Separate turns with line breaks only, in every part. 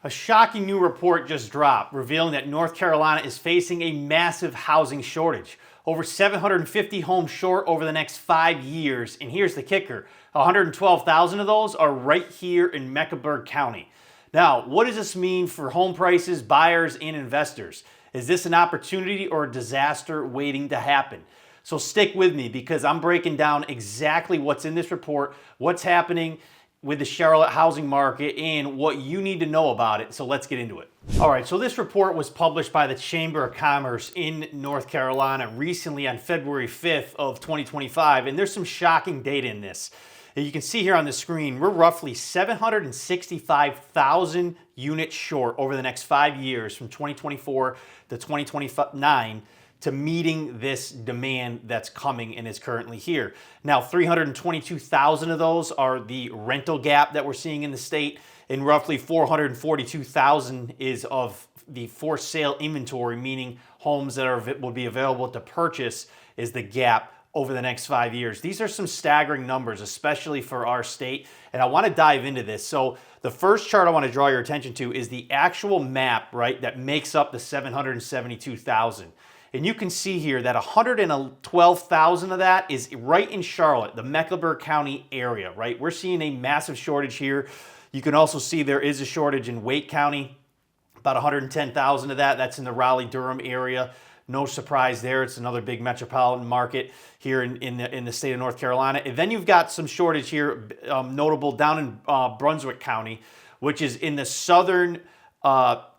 A shocking new report just dropped, revealing that North Carolina is facing a massive housing shortage. Over 750 homes short over the next 5 years. And here's the kicker, 112,000 of those are right here in Mecklenburg County. Now, what does this mean for home prices, buyers, and investors? Is this an opportunity or a disaster waiting to happen? So stick with me because I'm breaking down exactly what's in this report, what's happening with the Charlotte housing market, and what you need to know about it. So let's get into it. All right, so this report was published by the Chamber of Commerce in North Carolina recently on February 5th of 2025, and there's some shocking data in this. And you can see here on the screen, we're roughly 765,000 units short over the next 5 years from 2024 to 2029 to meeting this demand that's coming and is currently here. Now, 322,000 of those are the rental gap that we're seeing in the state, and roughly 442,000 is of the for sale inventory, meaning homes that will be available to purchase is the gap over the next 5 years. These are some staggering numbers, especially for our state, and I want to dive into this. So the first chart I want to draw your attention to is the actual map, right, that makes up the 772,000. And you can see here that 112,000 of that is right in Charlotte, the Mecklenburg County area, right? We're seeing a massive shortage here. You can also see there is a shortage in Wake County, about 110,000 of that. That's in the Raleigh-Durham area. No surprise there. It's another big metropolitan market here in the state of North Carolina. And then you've got some shortage here, notable down in Brunswick County, which is in the southern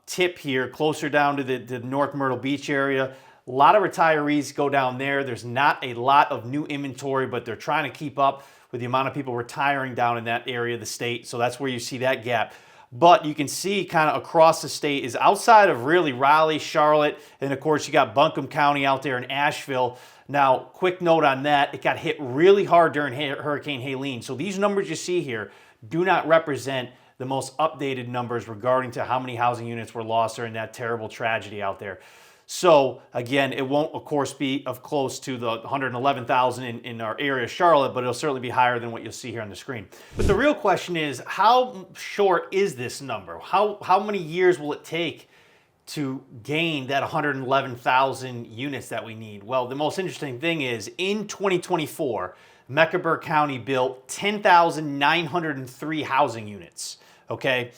tip here, closer down to the North Myrtle Beach area. A lot of retirees go down there. There's not a lot of new inventory, but they're trying to keep up with the amount of people retiring down in that area of the state. So that's where you see that gap. But you can see kind of across the state is outside of really Raleigh, Charlotte, and of course you got Buncombe County out there in Asheville. Now, quick note on that, it got hit really hard during Hurricane Helene. So these numbers you see here do not represent the most updated numbers regarding to how many housing units were lost during that terrible tragedy out there. So again, it won't, of course, be of close to the 111,000 in our area, Charlotte, but it'll certainly be higher than what you'll see here on the screen. But the real question is, how short is this number? How many years will it take to gain that 111,000 units that we need? Well, the most interesting thing is in 2024, Mecklenburg County built 10,903 housing units, okay?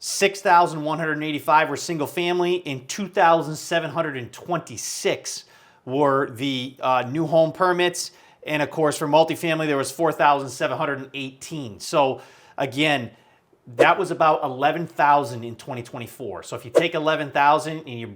6,185 were single family and 2,726 were the new home permits. And of course, for multifamily, there was 4,718. So again, that was about 11,000 in 2024. So if you take 11,000 and you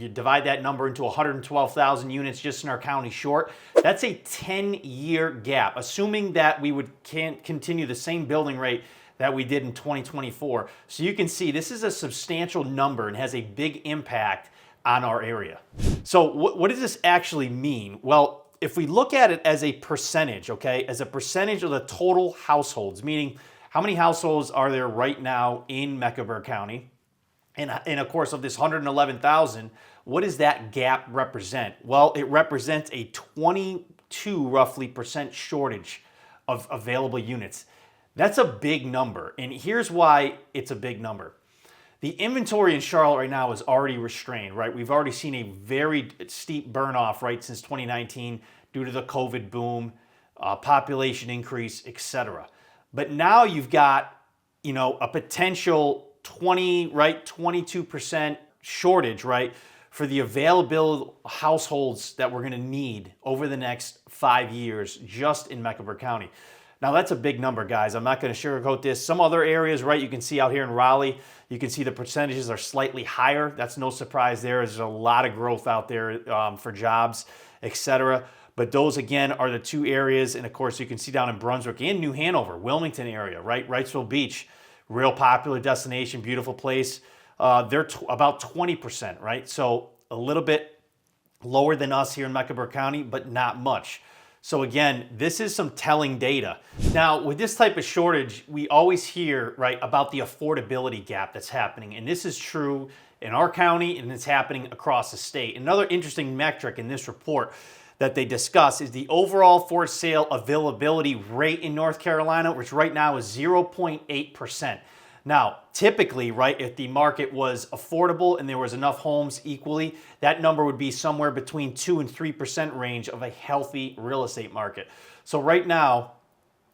divide that number into 112,000 units just in our county short, that's a 10-year gap, assuming that we can't continue the same building rate that we did in 2024. So you can see this is a substantial number and has a big impact on our area. So what does this actually mean? Well, if we look at it as a percentage, okay, as a percentage of the total households, meaning how many households are there right now in Mecklenburg County? And of course, of this 111,000, what does that gap represent? Well, it represents a 22 roughly percent shortage of available units. That's a big number, and here's why it's a big number. The inventory in Charlotte right now is already restrained, right? We've already seen a very steep burn-off, right, since 2019 due to the COVID boom, population increase, etc. But now you've got, a potential 22% shortage, right, for the available households that we're going to need over the next 5 years just in Mecklenburg County. Now, that's a big number, guys. I'm not going to sugarcoat this. Some other areas, right, you can see out here in Raleigh, you can see the percentages are slightly higher. That's no surprise there. There's a lot of growth out there for jobs, etc. But those, again, are the two areas. And, of course, you can see down in Brunswick and New Hanover, Wilmington area, right, Wrightsville Beach, real popular destination, beautiful place. They're about 20%, right? So a little bit lower than us here in Mecklenburg County, but not much. So again, this is some telling data. Now, with this type of shortage, we always hear, right, about the affordability gap that's happening. And this is true in our county and it's happening across the state. Another interesting metric in this report that they discuss is the overall for sale availability rate in North Carolina, which right now is 0.8%. Now, typically, right, if the market was affordable and there was enough homes equally, that number would be somewhere between 2 and 3% range of a healthy real estate market. So right now,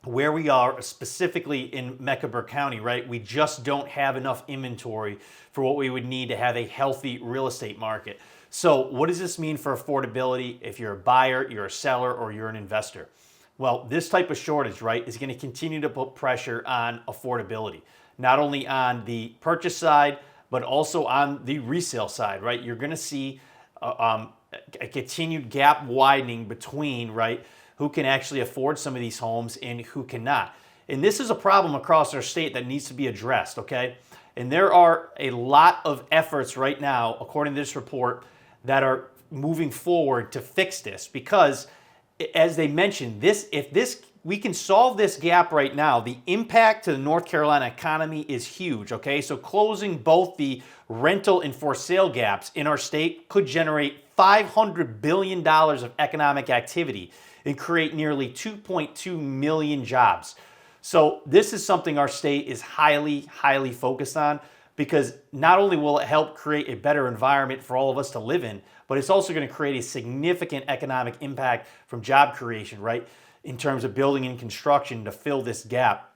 where we are specifically in Mecklenburg County, right, we just don't have enough inventory for what we would need to have a healthy real estate market. So what does this mean for affordability if you're a buyer, you're a seller, or you're an investor? Well, this type of shortage, right, is going to continue to put pressure on affordability, not only on the purchase side, but also on the resale side, right? You're going to see a continued gap widening between, right, who can actually afford some of these homes and who cannot. And this is a problem across our state that needs to be addressed, okay? And there are a lot of efforts right now, according to this report, that are moving forward to fix this because, as they mentioned, if we can solve this gap right now, the impact to the North Carolina economy is huge, okay? So closing both the rental and for sale gaps in our state could generate $500 billion of economic activity and create nearly 2.2 million jobs. So this is something our state is highly, highly focused on because not only will it help create a better environment for all of us to live in, but it's also going to create a significant economic impact from job creation, right? In terms of building and construction to fill this gap.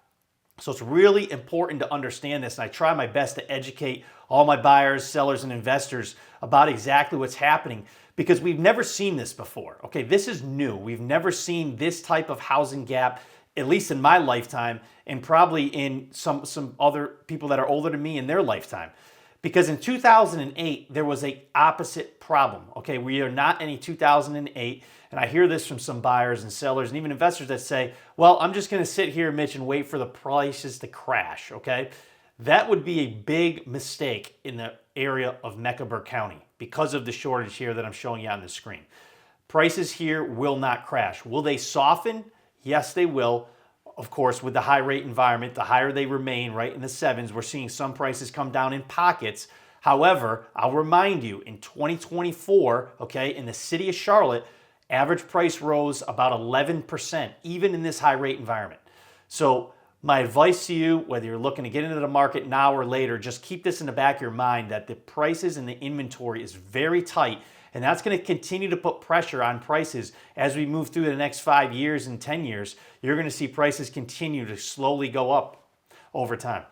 So it's really important to understand this, and I try my best to educate all my buyers, sellers, and investors about exactly what's happening because we've never seen this before. Okay, this is new. We've never seen this type of housing gap, at least in my lifetime, and probably in some other people that are older than me in their lifetime. Because in 2008, there was a opposite problem. Okay, we are not in a 2008, and I hear this from some buyers and sellers and even investors that say, well, I'm just gonna sit here, Mitch, and wait for the prices to crash, okay? That would be a big mistake in the area of Mecklenburg County because of the shortage here that I'm showing you on the screen. Prices here will not crash. Will they soften? Yes, they will. Of course, with the high rate environment, the higher they remain, right in the sevens, we're seeing some prices come down in pockets. However, I'll remind you, in 2024, okay, in the city of Charlotte, average price rose about 11%, even in this high rate environment. So my advice to you, whether you're looking to get into the market now or later, just keep this in the back of your mind that the prices and the inventory is very tight. And that's going to continue to put pressure on prices as we move through the next 5 years and 10 years. You're going to see prices continue to slowly go up over time.